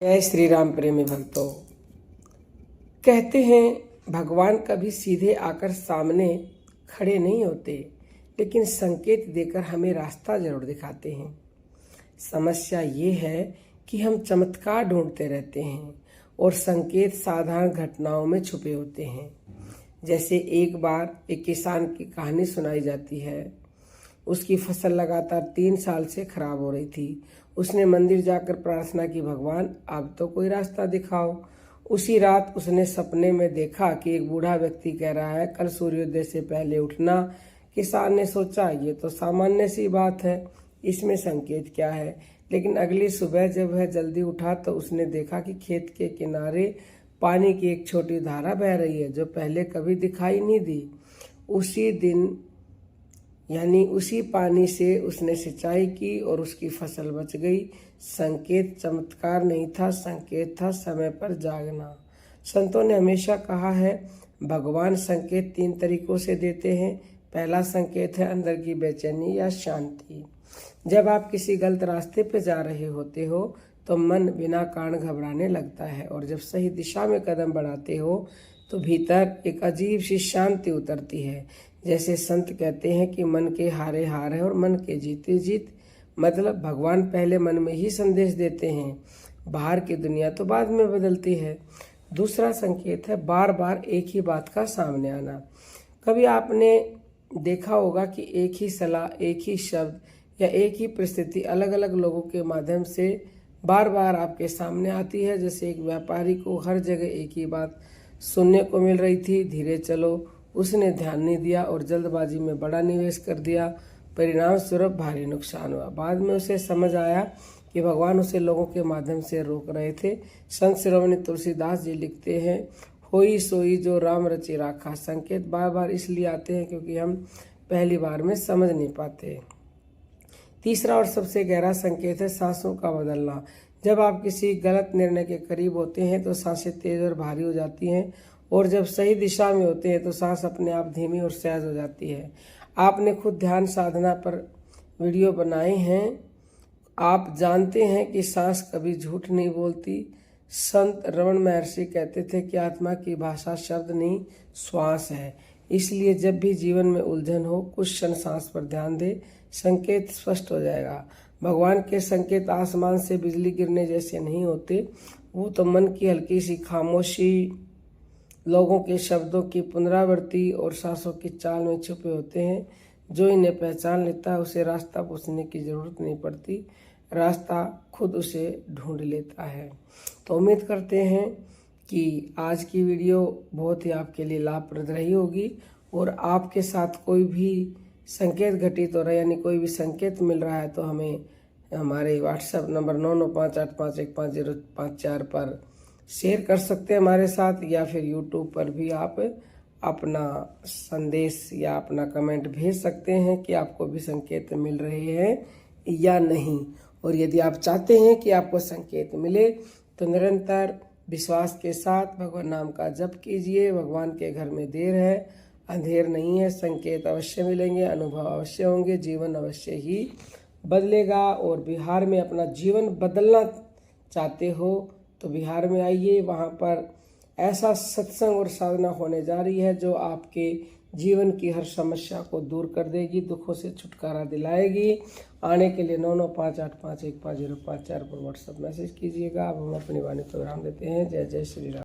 जय श्री राम प्रेमी भक्तों। कहते हैं भगवान कभी सीधे आकर सामने खड़े नहीं होते, लेकिन संकेत देकर हमें रास्ता जरूर दिखाते हैं। समस्या ये है कि हम चमत्कार ढूंढते रहते हैं और संकेत साधारण घटनाओं में छुपे होते हैं। जैसे एक बार एक किसान की कहानी सुनाई जाती है। उसकी फसल लगातार 3 साल से खराब हो रही थी। उसने मंदिर जाकर प्रार्थना की, भगवान अब तो कोई रास्ता दिखाओ। उसी रात उसने सपने में देखा कि एक बूढ़ा व्यक्ति कह रहा है, कल सूर्योदय से पहले उठना। किसान ने सोचा ये तो सामान्य सी बात है, इसमें संकेत क्या है। लेकिन अगली सुबह जब वह जल्दी उठा तो उसने देखा कि खेत के किनारे पानी की एक छोटी धारा बह रही है, जो पहले कभी दिखाई नहीं दी। उसी दिन यानी उसी पानी से उसने सिंचाई की और उसकी फसल बच गई। संकेत चमत्कार नहीं था, संकेत था समय पर जागना। संतों ने हमेशा कहा है, भगवान संकेत 3 तरीकों से देते हैं। पहला संकेत है अंदर की बेचैनी या शांति। जब आप किसी गलत रास्ते पर जा रहे होते हो तो मन बिना कारण घबराने लगता है, और जब सही दिशा में कदम बढ़ाते हो तो भीतर एक अजीब सी शांति उतरती है। जैसे संत कहते हैं कि मन के हारे हार है और मन के जीते जीत। मतलब भगवान पहले मन में ही संदेश देते हैं, बाहर की दुनिया तो बाद में बदलती है। दूसरा संकेत है बार बार एक ही बात का सामने आना। कभी आपने देखा होगा कि एक ही सलाह, एक ही शब्द या एक ही परिस्थिति अलग अलग लोगों के माध्यम से बार बार आपके सामने आती है। जैसे एक व्यापारी को हर जगह एक ही बात सुनने को मिल रही थी, धीरे चलो। उसने ध्यान नहीं दिया और जल्दबाजी में बड़ा निवेश कर दिया। परिणाम स्वरूप भारी नुकसान हुआ। बाद में उसे समझ आया कि भगवान उसे लोगों के माध्यम से रोक रहे थे। संत शिरोमणि तुलसीदास जी लिखते हैं, होई सोई जो राम रचि राखा। संकेत बार बार इसलिए आते हैं क्योंकि हम पहली बार में समझ नहीं पाते। तीसरा और सबसे गहरा संकेत है सांसों का बदलना। जब आप किसी गलत निर्णय के करीब होते हैं तो सांसें तेज और भारी हो जाती हैं, और जब सही दिशा में होते हैं तो सांस अपने आप धीमी और सहज हो जाती है। आपने खुद ध्यान साधना पर वीडियो बनाए हैं। आप जानते हैं कि सांस कभी झूठ नहीं बोलती। संत रमन महर्षि कहते थे कि आत्मा की भाषा शब्द नहीं, श्वास है। इसलिए जब भी जीवन में उलझन हो, कुछ क्षण सांस पर ध्यान दे, संकेत स्पष्ट हो जाएगा। भगवान के संकेत आसमान से बिजली गिरने जैसे नहीं होते, वो तो मन की हल्की सी खामोशी, लोगों के शब्दों की पुनरावृत्ति और सांसों की चाल में छुपे होते हैं। जो इन्हें पहचान लेता है उसे रास्ता पूछने की जरूरत नहीं पड़ती, रास्ता खुद उसे ढूंढ लेता है। तो उम्मीद करते हैं कि आज की वीडियो बहुत ही आपके लिए लाभप्रद रही होगी, और आपके साथ कोई भी संकेत घटित हो रहा है, यानी कोई भी संकेत मिल रहा है, तो हमें हमारे व्हाट्सएप नंबर 9958515054 पर शेयर कर सकते हैं हमारे साथ, या फिर यूट्यूब पर भी आप अपना संदेश या अपना कमेंट भेज सकते हैं कि आपको भी संकेत मिल रहे हैं या नहीं। और यदि आप चाहते हैं कि आपको संकेत मिले तो निरंतर विश्वास के साथ भगवान नाम का जप कीजिए। भगवान के घर में देर है, अंधेर नहीं है। संकेत अवश्य मिलेंगे, अनुभव अवश्य होंगे, जीवन अवश्य ही बदलेगा। और बिहार में अपना जीवन बदलना चाहते हो तो बिहार में आइए, वहाँ पर ऐसा सत्संग और साधना होने जा रही है जो आपके जीवन की हर समस्या को दूर कर देगी, दुखों से छुटकारा दिलाएगी। आने के लिए 9958515054 पर व्हाट्सएप मैसेज कीजिएगा। अब हम अपनी वाणी को विराम देते हैं। जय जय श्री राम।